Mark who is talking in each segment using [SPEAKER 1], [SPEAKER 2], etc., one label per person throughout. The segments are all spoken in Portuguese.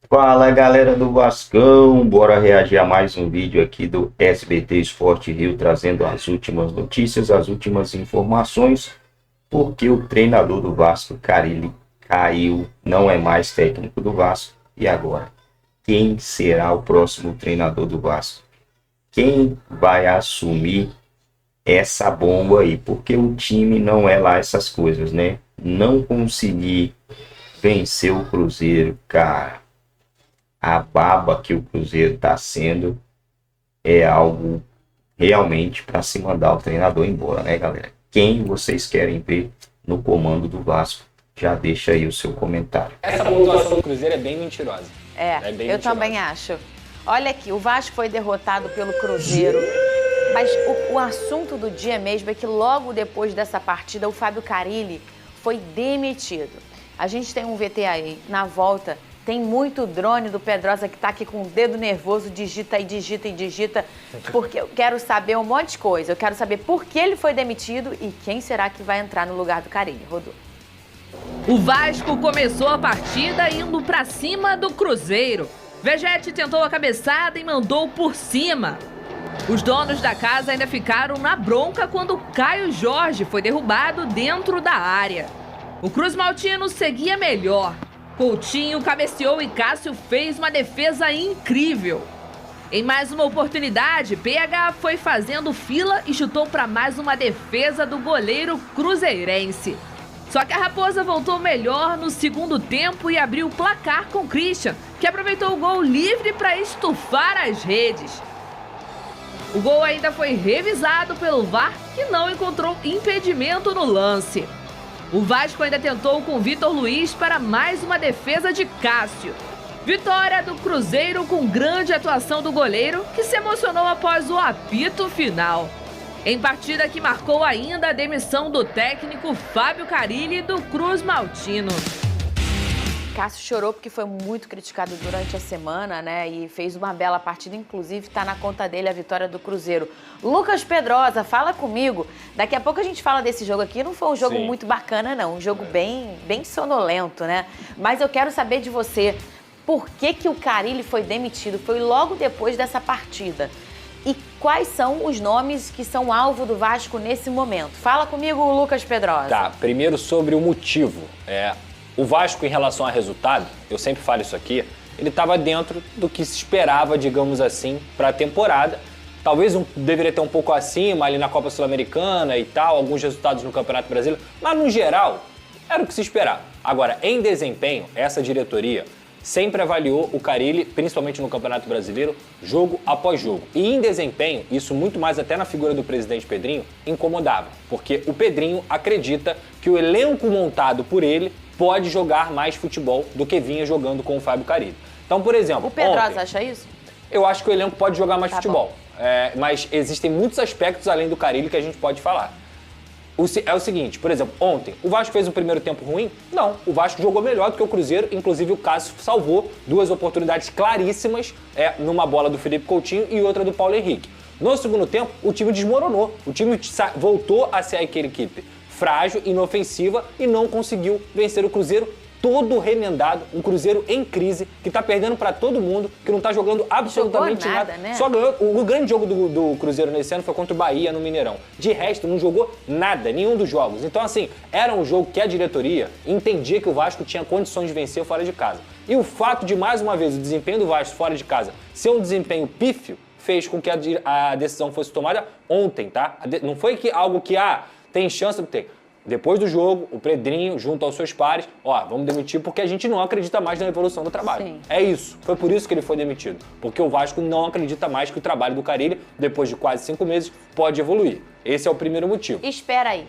[SPEAKER 1] Fala galera do Vascão, bora reagir a mais um vídeo aqui do SBT Esporte Rio, trazendo as últimas notícias, as últimas informações, porque o treinador do Vasco, Carille, caiu, não é mais técnico do Vasco. E agora? Quem será o próximo treinador do Vasco? Quem vai assumir essa bomba aí? Porque o time não é lá essas coisas, né? Não conseguir vencer o Cruzeiro, cara. A baba que o Cruzeiro está sendo é algo realmente para se mandar o treinador embora, né, galera? Quem vocês querem ver no comando do Vasco? Já deixa aí o seu comentário.
[SPEAKER 2] Essa pontuação do Cruzeiro é bem mentirosa.
[SPEAKER 3] É
[SPEAKER 2] bem
[SPEAKER 3] eu
[SPEAKER 2] mentirosa.
[SPEAKER 3] também acho. Olha aqui, o Vasco foi derrotado pelo Cruzeiro, mas o assunto do dia mesmo é que logo depois dessa partida o Fábio Carille foi demitido. A gente tem um VT aí, na volta, tem muito drone do Pedrosa que tá aqui com o dedo nervoso, digita e digita e digita, porque eu quero saber um monte de coisa. Eu quero saber por que ele foi demitido e quem será que vai entrar no lugar do Carille. Rodou.
[SPEAKER 4] O Vasco começou a partida indo pra cima do Cruzeiro. Vegetti tentou a cabeçada e mandou por cima. Os donos da casa ainda ficaram na bronca quando Caio Jorge foi derrubado dentro da área. O Cruz Maltino seguia melhor. Coutinho cabeceou e Cássio fez uma defesa incrível. Em mais uma oportunidade, PH foi fazendo fila e chutou para mais uma defesa do goleiro cruzeirense. Só que a Raposa voltou melhor no segundo tempo e abriu o placar com Christian, que aproveitou o gol livre para estufar as redes. O gol ainda foi revisado pelo VAR, que não encontrou impedimento no lance. O Vasco ainda tentou com Vitor Luiz para mais uma defesa de Cássio. Vitória do Cruzeiro com grande atuação do goleiro, que se emocionou após o apito final. Em partida que marcou ainda a demissão do técnico Fábio Carille do Cruz Maltino.
[SPEAKER 3] Cássio chorou porque foi muito criticado durante a semana, né? E fez uma bela partida, inclusive tá na conta dele a vitória do Cruzeiro. Lucas Pedrosa, fala comigo. Daqui a pouco a gente fala desse jogo aqui. Não foi um jogo muito bacana, não. Um jogo bem sonolento, né? Mas eu quero saber de você, por que o Carille foi demitido? Foi logo depois dessa partida. E quais são os nomes que são alvo do Vasco nesse momento? Fala comigo, Lucas Pedrosa.
[SPEAKER 2] Tá, primeiro sobre o motivo. O Vasco, em relação a resultado, eu sempre falo isso aqui, ele estava dentro do que se esperava, digamos assim, para a temporada. Talvez deveria ter um pouco acima ali na Copa Sul-Americana e tal, alguns resultados no Campeonato Brasileiro, mas no geral, era o que se esperava. Agora, em desempenho, essa diretoria sempre avaliou o Carille, principalmente no Campeonato Brasileiro, jogo após jogo. E em desempenho, isso muito mais até na figura do presidente Pedrinho, incomodava. Porque o Pedrinho acredita que o elenco montado por ele pode jogar mais futebol do que vinha jogando com o Fábio Carille. Então, por exemplo,
[SPEAKER 3] o Pedrosa acha isso?
[SPEAKER 2] Eu acho que o elenco pode jogar mais futebol. Mas existem muitos aspectos além do Carille que a gente pode falar. É o seguinte, por exemplo, ontem, o Vasco fez um primeiro tempo ruim? Não, o Vasco jogou melhor do que o Cruzeiro, inclusive o Cássio salvou duas oportunidades claríssimas, numa bola do Felipe Coutinho e outra do Paulo Henrique. No segundo tempo, o time desmoronou, o time voltou a ser aquela equipe frágil, inofensiva e não conseguiu vencer o Cruzeiro todo remendado, um Cruzeiro em crise, que tá perdendo pra todo mundo, que não tá jogando absolutamente nada.
[SPEAKER 3] Né?
[SPEAKER 2] Só ganhou. O grande jogo do Cruzeiro nesse ano foi contra o Bahia no Mineirão. De resto, não jogou nada, nenhum dos jogos. Então, assim, era um jogo que a diretoria entendia que o Vasco tinha condições de vencer fora de casa. E o fato de, mais uma vez, o desempenho do Vasco fora de casa ser um desempenho pífio, fez com que a decisão fosse tomada ontem, tá? Não foi algo que, tem chance de ter. Depois do jogo, o Pedrinho, junto aos seus pares, vamos demitir porque a gente não acredita mais na evolução do trabalho.
[SPEAKER 3] Sim.
[SPEAKER 2] É isso. Foi por isso que ele foi demitido. Porque o Vasco não acredita mais que o trabalho do Carille, depois de quase 5 meses, pode evoluir. Esse é o primeiro motivo.
[SPEAKER 3] Espera aí.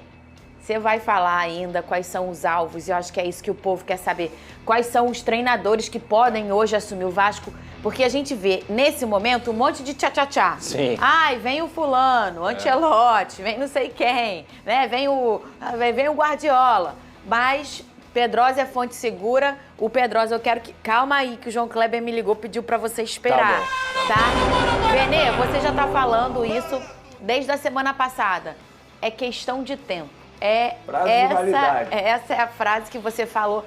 [SPEAKER 3] Você vai falar ainda quais são os alvos, e eu acho que é isso que o povo quer saber. Quais são os treinadores que podem hoje assumir o Vasco? Porque a gente vê, nesse momento, um monte de tchá-tchá-tchá.
[SPEAKER 2] Sim.
[SPEAKER 3] Ai, vem o fulano, o Ancelotti, vem não sei quem, né? Vem o Guardiola. Mas Pedrosa é fonte segura. O Pedrosa, eu quero que... Calma aí, que o João Kleber me ligou, pediu pra você esperar, tá? Benê, você já tá falando isso desde a semana passada. É questão de tempo. Essa é a frase que você falou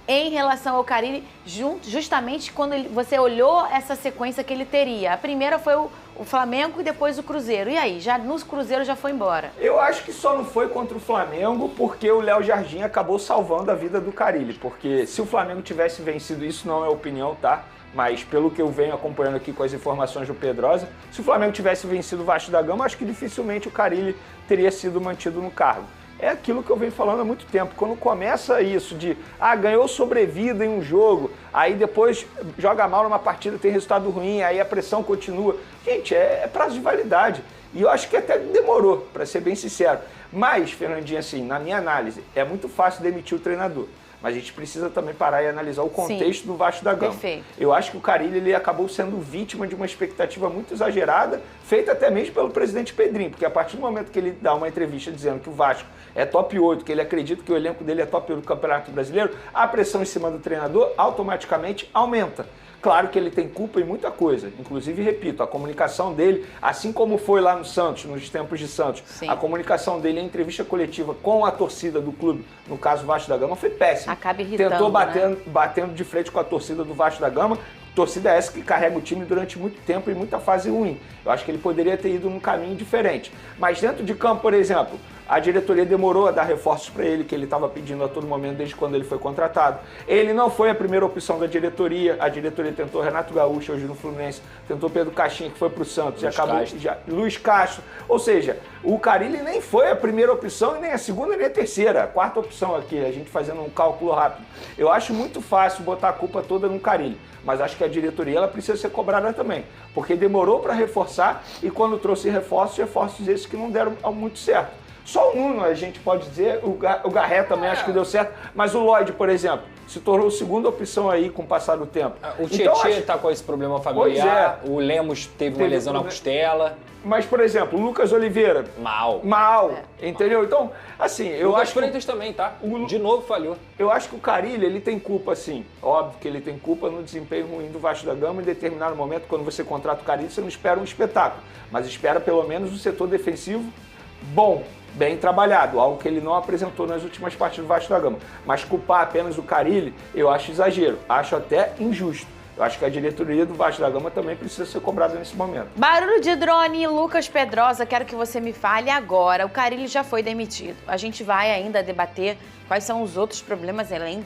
[SPEAKER 3] em relação ao Carille, justamente quando você olhou essa sequência que ele teria? A primeira foi o Flamengo e depois o Cruzeiro. E aí? Já no Cruzeiro já foi embora?
[SPEAKER 5] Eu acho que só não foi contra o Flamengo porque o Léo Jardim acabou salvando a vida do Carille. Porque se o Flamengo tivesse vencido, isso não é opinião, tá? Mas pelo que eu venho acompanhando aqui com as informações do Pedrosa, se o Flamengo tivesse vencido o Vasco da Gama, acho que dificilmente o Carille teria sido mantido no cargo. É aquilo que eu venho falando há muito tempo. Quando começa isso de, ganhou sobrevida em um jogo, aí depois joga mal numa partida, tem resultado ruim, aí a pressão continua. Gente, é prazo de validade. E eu acho que até demorou, para ser bem sincero. Mas, Fernandinho, assim, na minha análise, é muito fácil demitir o treinador. Mas a gente precisa também parar e analisar o contexto do Vasco da Gama.
[SPEAKER 3] Perfeito.
[SPEAKER 5] Eu acho que o Carille ele acabou sendo vítima de uma expectativa muito exagerada, feita até mesmo pelo presidente Pedrinho, porque a partir do momento que ele dá uma entrevista dizendo que o Vasco é top 8, que ele acredita que o elenco dele é top 8 do Campeonato Brasileiro, a pressão em cima do treinador automaticamente aumenta. Claro que ele tem culpa em muita coisa, inclusive, repito, a comunicação dele, assim como foi lá no Santos, nos tempos de Santos,
[SPEAKER 3] Sim.
[SPEAKER 5] A comunicação dele, a entrevista coletiva com a torcida do clube, no caso Vasco da Gama, foi péssima.
[SPEAKER 3] Acaba irritando,
[SPEAKER 5] Tentou
[SPEAKER 3] né?
[SPEAKER 5] batendo de frente com a torcida do Vasco da Gama, torcida essa que carrega o time durante muito tempo e muita fase ruim. Eu acho que ele poderia ter ido num caminho diferente. Mas dentro de campo, por exemplo, a diretoria demorou a dar reforços para ele, que ele estava pedindo a todo momento desde quando ele foi contratado. Ele não foi a primeira opção da diretoria. A diretoria tentou Renato Gaúcho, hoje no Fluminense, tentou Pedro Caixinha, que foi para o Santos,
[SPEAKER 2] Luiz
[SPEAKER 5] e acabou
[SPEAKER 2] Castro.
[SPEAKER 5] Luiz Castro. Ou seja, o Carille nem foi a primeira opção, e nem a segunda, nem a terceira. A quarta opção aqui, a gente fazendo um cálculo rápido. Eu acho muito fácil botar a culpa toda no Carille, mas acho que a diretoria ela precisa ser cobrada também, porque demorou para reforçar e quando trouxe reforços esses que não deram muito certo. Só o Nuno, a gente pode dizer, o Garré também acho que deu certo, mas o Lloyd, por exemplo, se tornou segunda opção aí com o passar do tempo.
[SPEAKER 2] O
[SPEAKER 5] Então,
[SPEAKER 2] Tietê
[SPEAKER 5] acho-
[SPEAKER 2] tá com esse problema familiar, o Lemos teve uma lesão na costela,
[SPEAKER 5] Mas, por exemplo, o Lucas Oliveira,
[SPEAKER 2] mal.
[SPEAKER 5] entendeu? Então, assim, eu
[SPEAKER 2] Lucas
[SPEAKER 5] acho que...
[SPEAKER 2] Freitas também, tá? De novo falhou.
[SPEAKER 5] Eu acho que o Carille, ele tem culpa, sim. Óbvio que ele tem culpa no desempenho ruim do Vasco da Gama. Em determinado momento, quando você contrata o Carille, você não espera um espetáculo. Mas espera, pelo menos, um setor defensivo bom, bem trabalhado. Algo que ele não apresentou nas últimas partidas do Vasco da Gama. Mas culpar apenas o Carille, eu acho exagero. Acho até injusto. Eu acho que a diretoria do Vasco da Gama também precisa ser cobrada nesse momento.
[SPEAKER 3] Barulho de drone, Lucas Pedrosa, quero que você me fale agora. O Carille já foi demitido. A gente vai ainda debater quais são os outros problemas, além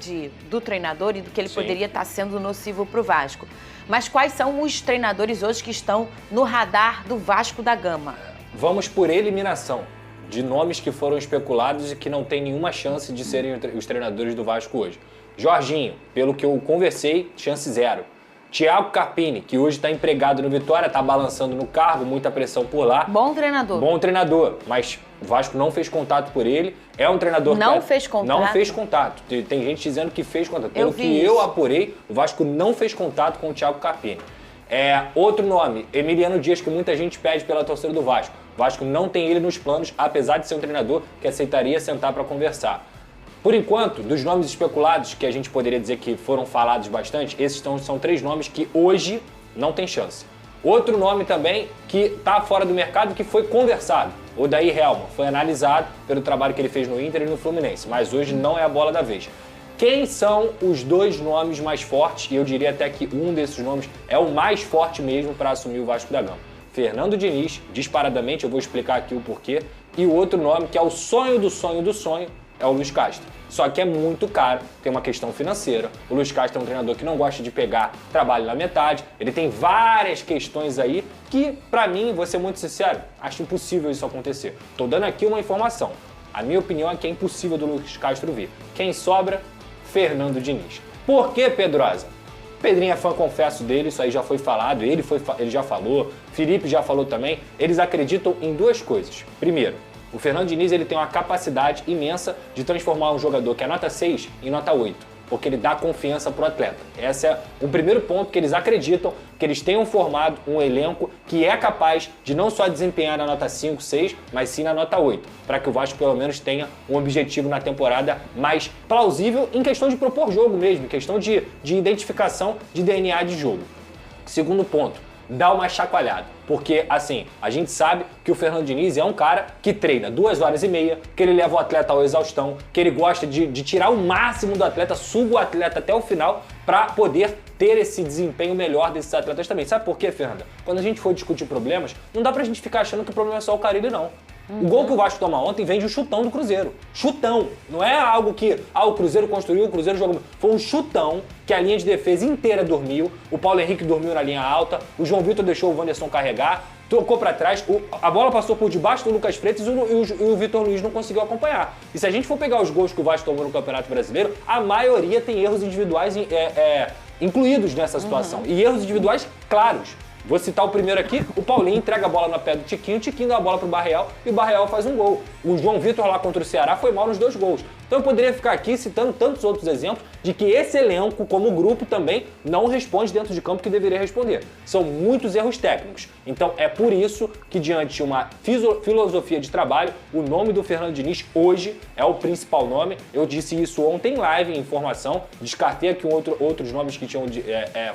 [SPEAKER 3] do treinador e do que ele poderia estar sendo nocivo para o Vasco. Mas quais são os treinadores hoje que estão no radar do Vasco da Gama?
[SPEAKER 2] Vamos por eliminação de nomes que foram especulados e que não tem nenhuma chance de serem os treinadores do Vasco hoje. Jorginho, pelo que eu conversei, chance zero. Thiago Carpini, que hoje está empregado no Vitória, está balançando no cargo, muita pressão por lá.
[SPEAKER 3] Bom treinador.
[SPEAKER 2] Bom treinador, mas o Vasco não fez contato por ele. É um treinador
[SPEAKER 3] Não
[SPEAKER 2] que
[SPEAKER 3] fez contato?
[SPEAKER 2] Não fez contato. Tem gente dizendo que fez contato. Pelo que
[SPEAKER 3] vi
[SPEAKER 2] eu
[SPEAKER 3] isso.
[SPEAKER 2] apurei, o Vasco não fez contato com o Thiago Carpini. Outro nome, Emiliano Dias, que muita gente pede pela torcida do Vasco. O Vasco não tem ele nos planos, apesar de ser um treinador que aceitaria sentar para conversar. Por enquanto, dos nomes especulados, que a gente poderia dizer que foram falados bastante, esses são 3 nomes que hoje não tem chance. Outro nome também que está fora do mercado, que foi conversado, o Daí Helman, foi analisado pelo trabalho que ele fez no Inter e no Fluminense, mas hoje não é a bola da vez. Quem são os 2 nomes mais fortes, e eu diria até que um desses nomes é o mais forte mesmo para assumir o Vasco da Gama? Fernando Diniz, disparadamente, eu vou explicar aqui o porquê, e o outro nome, que é o sonho do sonho do sonho, é o Luiz Castro. Só que é muito caro, tem uma questão financeira. O Luiz Castro é um treinador que não gosta de pegar trabalho na metade. Ele tem várias questões aí que, pra mim, vou ser muito sincero, acho impossível isso acontecer. Tô dando aqui uma informação. A minha opinião é que é impossível do Luiz Castro vir. Quem sobra? Fernando Diniz. Por que, Pedrosa? Pedrinho é fã, confesso, dele, isso aí já foi falado, ele já falou, Felipe já falou também. Eles acreditam em 2 coisas. Primeiro, o Fernando Diniz ele tem uma capacidade imensa de transformar um jogador que é nota 6 em nota 8, porque ele dá confiança pro atleta. Esse é o primeiro ponto que eles acreditam, que eles tenham formado um elenco que é capaz de não só desempenhar na nota 5, 6, mas sim na nota 8, para que o Vasco pelo menos tenha um objetivo na temporada mais plausível em questão de propor jogo mesmo, em questão de identificação de DNA de jogo. Segundo ponto, dar uma chacoalhada. Porque, assim, a gente sabe que o Fernando Diniz é um cara que treina 2 horas e meia, que ele leva o atleta ao exaustão, que ele gosta de tirar o máximo do atleta, suga o atleta até o final para poder ter esse desempenho melhor desses atletas também. Sabe por quê, Fernanda? Quando a gente for discutir problemas, não dá pra gente ficar achando que o problema é só o Carille, não. O gol que o Vasco toma ontem vem de um chutão do Cruzeiro. Chutão. Não é algo que o Cruzeiro construiu, o Cruzeiro jogou. Foi um chutão que a linha de defesa inteira dormiu. O Paulo Henrique dormiu na linha alta. O João Vitor deixou o Wanderson carregar. Tocou pra trás. A bola passou por debaixo do Lucas Freitas e o Vitor Luiz não conseguiu acompanhar. E se a gente for pegar os gols que o Vasco tomou no Campeonato Brasileiro, a maioria tem erros individuais incluídos nessa situação. E erros individuais claros. Vou citar o primeiro aqui, o Paulinho entrega a bola no pé do Tiquinho, o Tiquinho dá a bola pro Barreal e o Barreal faz um gol. O João Vitor lá contra o Ceará foi mal nos 2 gols. Então eu poderia ficar aqui citando tantos outros exemplos de que esse elenco, como grupo, também não responde dentro de campo que deveria responder. São muitos erros técnicos. Então é por isso que, diante de uma filosofia de trabalho, o nome do Fernando Diniz hoje é o principal nome. Eu disse isso ontem em live, em informação, descartei aqui outros nomes que tinham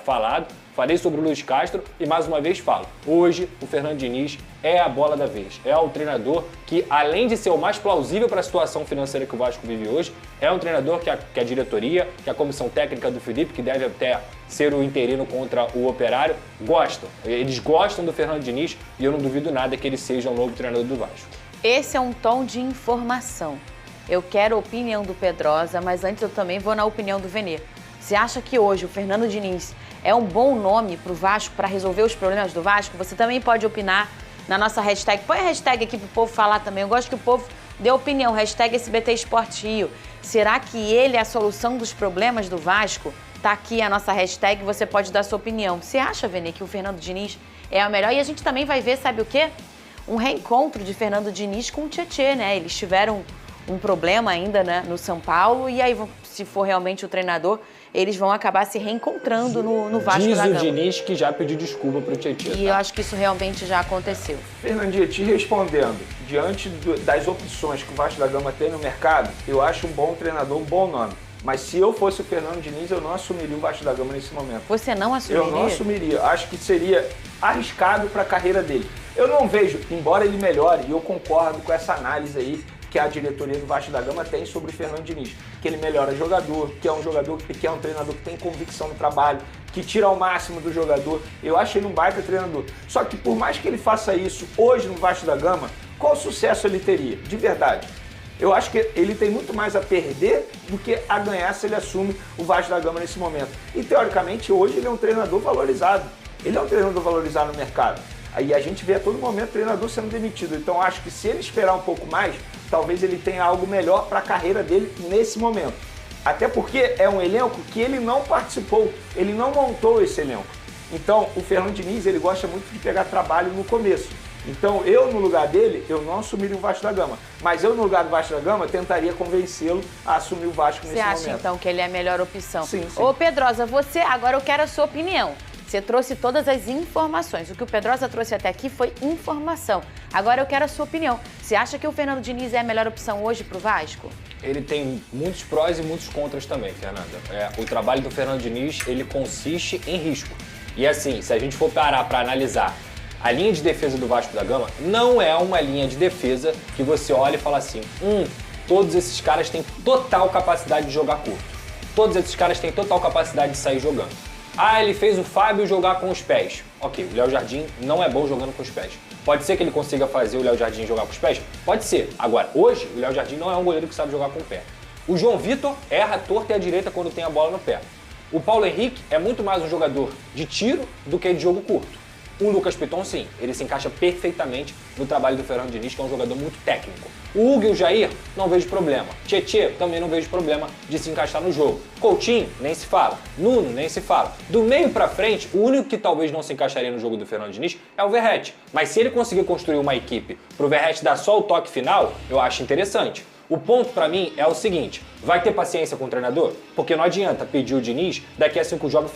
[SPEAKER 2] falado. Falei sobre o Luiz Castro e mais uma vez falo. Hoje o Fernando Diniz é a bola da vez. É o treinador que, além de ser o mais plausível para a situação financeira que o Vasco vive hoje, é um treinador que a diretoria, que a comissão técnica do Felipe, que deve até ser o interino contra o Operário, gostam. Eles gostam do Fernando Diniz e eu não duvido nada que ele seja o novo treinador do Vasco.
[SPEAKER 3] Esse é um tom de informação. Eu quero a opinião do Pedrosa, mas antes eu também vou na opinião do Venê. Você acha que hoje o Fernando Diniz é um bom nome para o Vasco, para resolver os problemas do Vasco? Você também pode opinar na nossa hashtag. Põe a hashtag aqui para o povo falar também. Eu gosto que o povo dê opinião. Hashtag SBT Esporte Rio. Será que ele é a solução dos problemas do Vasco? Tá aqui a nossa hashtag, você pode dar sua opinião. Você acha, Vene, que o Fernando Diniz é o melhor? E a gente também vai ver, sabe o quê? Um reencontro de Fernando Diniz com o Tietê, né? Eles tiveram um problema ainda, né, no São Paulo e aí, se for realmente o treinador, eles vão acabar se reencontrando no Vasco da Gama.
[SPEAKER 2] Diz o Diniz que já pediu desculpa pro Tietê.
[SPEAKER 3] E eu acho que isso realmente já aconteceu.
[SPEAKER 5] Fernandinho, te respondendo, diante das opções que o Vasco da Gama tem no mercado, eu acho um bom treinador, um bom nome. Mas se eu fosse o Fernando Diniz, eu não assumiria o Vasco da Gama nesse momento.
[SPEAKER 3] Você não assumiria?
[SPEAKER 5] Eu não assumiria. Acho que seria arriscado para a carreira dele. Eu não vejo, embora ele melhore, e eu concordo com essa análise aí que a diretoria do Vasco da Gama tem sobre o Fernando Diniz, que ele melhora jogador, que é um jogador, que é um treinador que tem convicção no trabalho, que tira ao máximo do jogador. Eu acho ele um baita treinador. Só que por mais que ele faça isso hoje no Vasco da Gama, qual sucesso ele teria? De verdade. Eu acho que ele tem muito mais a perder do que a ganhar se ele assume o Vasco da Gama nesse momento. E teoricamente hoje ele é um treinador valorizado. Ele é um treinador valorizado no mercado. Aí a gente vê a todo momento treinador sendo demitido. Então acho que se ele esperar um pouco mais, talvez ele tenha algo melhor para a carreira dele nesse momento. Até porque é um elenco que ele não participou, ele não montou esse elenco. Então o Fernando Diniz, ele gosta muito de pegar trabalho no começo. Então eu, no lugar dele, eu não assumiria o Vasco da Gama. Mas eu, no lugar do Vasco da Gama, tentaria convencê-lo a assumir o Vasco nesse momento.
[SPEAKER 3] Você acha, então, que ele é a melhor opção?
[SPEAKER 5] Sim, sim.
[SPEAKER 3] Ô, Pedrosa, agora eu quero a sua opinião. Você trouxe todas as informações. O que o Pedrosa trouxe até aqui foi informação. Agora eu quero a sua opinião. Você acha que o Fernando Diniz é a melhor opção hoje para o Vasco?
[SPEAKER 2] Ele tem muitos prós e muitos contras também, Fernanda. O trabalho do Fernando Diniz, ele consiste em risco. E assim, se a gente for parar para analisar, a linha de defesa do Vasco da Gama não é uma linha de defesa que você olha e fala assim, todos esses caras têm total capacidade de jogar curto. Todos esses caras têm total capacidade de sair jogando. Ele fez o Fábio jogar com os pés. Ok, o Léo Jardim não é bom jogando com os pés. Pode ser que ele consiga fazer o Léo Jardim jogar com os pés? Pode ser. Agora, hoje, o Léo Jardim não é um goleiro que sabe jogar com o pé. O João Vitor erra torto e à direita quando tem a bola no pé. O Paulo Henrique é muito mais um jogador de tiro do que de jogo curto. O Lucas Piton, sim, ele se encaixa perfeitamente no trabalho do Fernando Diniz, que é um jogador muito técnico. O Hugo e o Jair, não vejo problema. Tietê, também não vejo problema de se encaixar no jogo. Coutinho, nem se fala. Nuno, nem se fala. Do meio pra frente, o único que talvez não se encaixaria no jogo do Fernando Diniz é o Verratti. Mas se ele conseguir construir uma equipe pro Verratti dar só o toque final, eu acho interessante. O ponto pra mim é o seguinte, vai ter paciência com o treinador? Porque não adianta pedir o Diniz, daqui a 5 jogos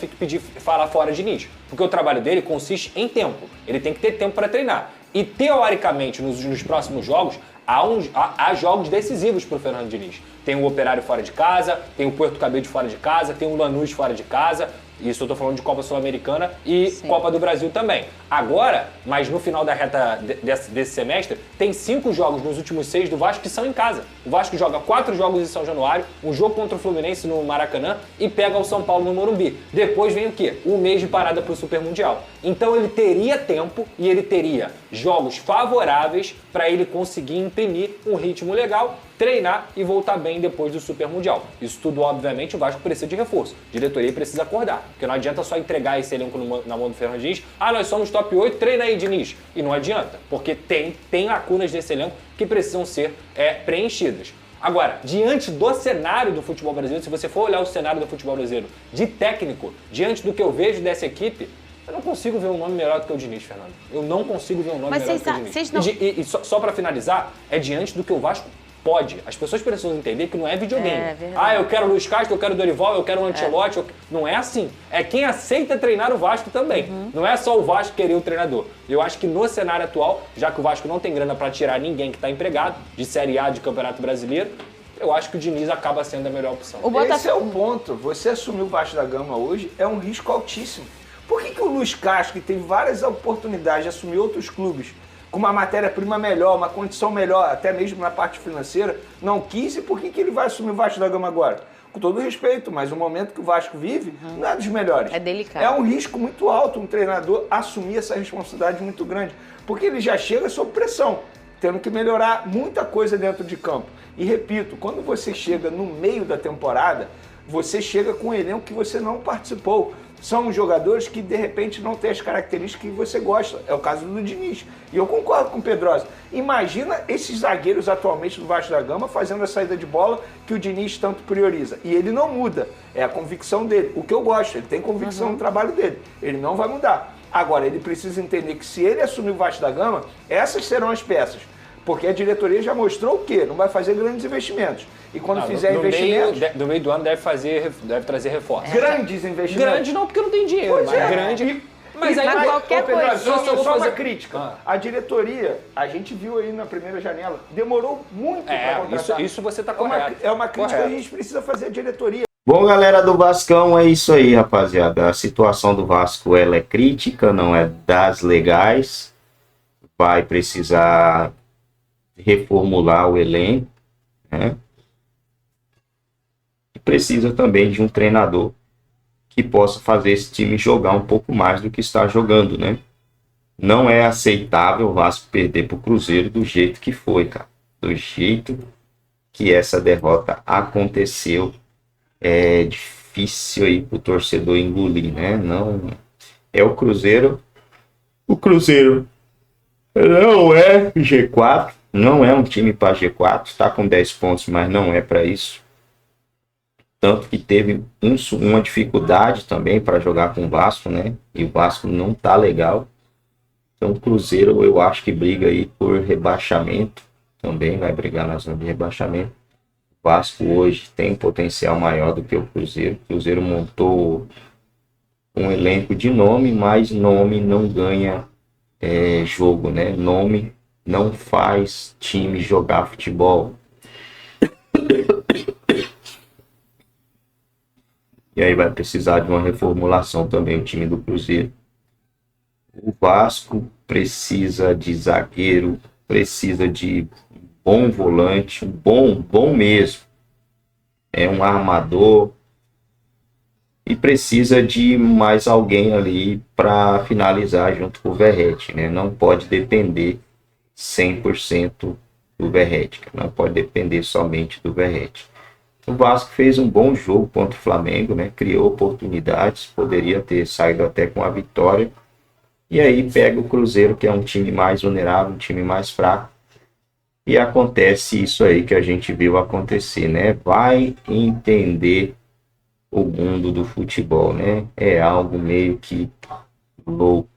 [SPEAKER 2] falar fora Diniz. Porque o trabalho dele consiste em tempo. Ele tem que ter tempo para treinar. E teoricamente, nos próximos jogos, há jogos decisivos pro Fernando Diniz. Tem o Operário fora de casa, tem o Puerto Cabello fora de casa, tem o Lanús fora de casa. Isso eu tô falando de Copa Sul-Americana e
[SPEAKER 3] Sim.
[SPEAKER 2] Copa do Brasil também. Agora, mas no final da reta desse semestre, tem 5 jogos nos últimos 6 do Vasco que são em casa. O Vasco joga 4 jogos em São Januário, um jogo contra o Fluminense no Maracanã e pega o São Paulo no Morumbi. Depois vem o quê? Um mês de parada pro Super Mundial. Então ele teria tempo e ele teria jogos favoráveis para ele conseguir imprimir um ritmo legal, treinar e voltar bem depois do Super Mundial. Isso tudo, obviamente, o Vasco precisa de reforço. A diretoria precisa acordar, porque não adianta só entregar esse elenco na mão do Fernando Diniz. Ah, nós somos top 8, treina aí, Diniz. E não adianta, porque tem lacunas desse elenco que precisam ser preenchidas. Agora, diante do cenário do futebol brasileiro, se você for olhar o cenário do futebol brasileiro de técnico, diante do que eu vejo dessa equipe, eu não consigo ver um nome melhor do que o Diniz, Fernando. Eu não consigo ver um nome melhor do que o Diniz.
[SPEAKER 3] Vocês não...
[SPEAKER 2] E só para finalizar, é diante do que o Vasco pode. As pessoas precisam entender que não é videogame. Eu quero o Luiz Castro, eu quero o Dorival, eu quero o Ancelotti. Não é assim. É quem aceita treinar o Vasco também. Não é só o Vasco querer o treinador. Eu acho que no cenário atual, já que o Vasco não tem grana para tirar ninguém que está empregado, de Série A de Campeonato Brasileiro, eu acho que o Diniz acaba sendo a melhor opção.
[SPEAKER 5] Esse é o ponto. Você assumir o Vasco da Gama hoje é um risco altíssimo. Por que o Luiz Castro, que tem várias oportunidades de assumir outros clubes, com uma matéria-prima melhor, uma condição melhor, até mesmo na parte financeira, não quis? E por que ele vai assumir o Vasco da Gama agora? Com todo respeito, mas o momento que o Vasco vive não é dos melhores.
[SPEAKER 3] É delicado.
[SPEAKER 5] É um risco muito alto um treinador assumir essa responsabilidade muito grande, porque ele já chega sob pressão, tendo que melhorar muita coisa dentro de campo. E repito, quando você chega no meio da temporada, você chega com um elenco que você não participou. São jogadores que, de repente, não têm as características que você gosta. É o caso do Diniz. E eu concordo com o Pedrosa. Imagina esses zagueiros atualmente do Vasco da Gama fazendo a saída de bola que o Diniz tanto prioriza. E ele não muda. É a convicção dele. O que eu gosto, ele tem convicção no trabalho dele. Ele não vai mudar. Agora, ele precisa entender que se ele assumir o Vasco da Gama, essas serão as peças. Porque a diretoria já mostrou o quê? Não vai fazer grandes investimentos. E quando fizer investimentos...
[SPEAKER 2] No meio do ano deve trazer reforços.
[SPEAKER 5] Grandes investimentos.
[SPEAKER 2] Grande não, porque não tem dinheiro.
[SPEAKER 5] Pois
[SPEAKER 2] mas
[SPEAKER 5] é.
[SPEAKER 2] grande... Mas aí
[SPEAKER 3] qualquer coisa.
[SPEAKER 5] Só uma crítica. A diretoria, a gente viu aí na primeira janela, demorou muito para contratar.
[SPEAKER 2] Isso você está correto.
[SPEAKER 5] É uma crítica que a gente precisa fazer à diretoria.
[SPEAKER 1] Bom, galera do Vascão, é isso aí, rapaziada. A situação do Vasco, ela é crítica, não é das legais. Vai precisar reformular o elenco, né? E precisa também de um treinador que possa fazer esse time jogar um pouco mais do que está jogando, né? Não é aceitável o Vasco perder para o Cruzeiro do jeito que foi, cara. Do jeito que essa derrota aconteceu. É difícil aí para o torcedor engolir, né? Não é o Cruzeiro. O Cruzeiro não é G4, não é um time para G4, está com 10 pontos, mas não é para isso. Tanto que teve uma dificuldade também para jogar com o Vasco, né? E o Vasco não tá legal. Então o Cruzeiro eu acho que briga aí por rebaixamento. Também vai brigar na zona de rebaixamento. O Vasco hoje tem potencial maior do que o Cruzeiro. O Cruzeiro montou um elenco de nome, mas nome não ganha jogo, né? Nome não faz time jogar futebol. E aí vai precisar de uma reformulação também o time do Cruzeiro. O Vasco precisa de zagueiro, precisa de bom volante, bom mesmo. É um armador. E precisa de mais alguém ali para finalizar junto com o Verratti, né? Não pode depender 100% do Verratti, não pode depender somente do Verratti. O Vasco fez um bom jogo contra o Flamengo, né? Criou oportunidades, poderia ter saído até com a vitória. E aí pega o Cruzeiro, que é um time mais vulnerável, um time mais fraco. E acontece isso aí que a gente viu acontecer, né? Vai entender o mundo do futebol, né? É algo meio que louco.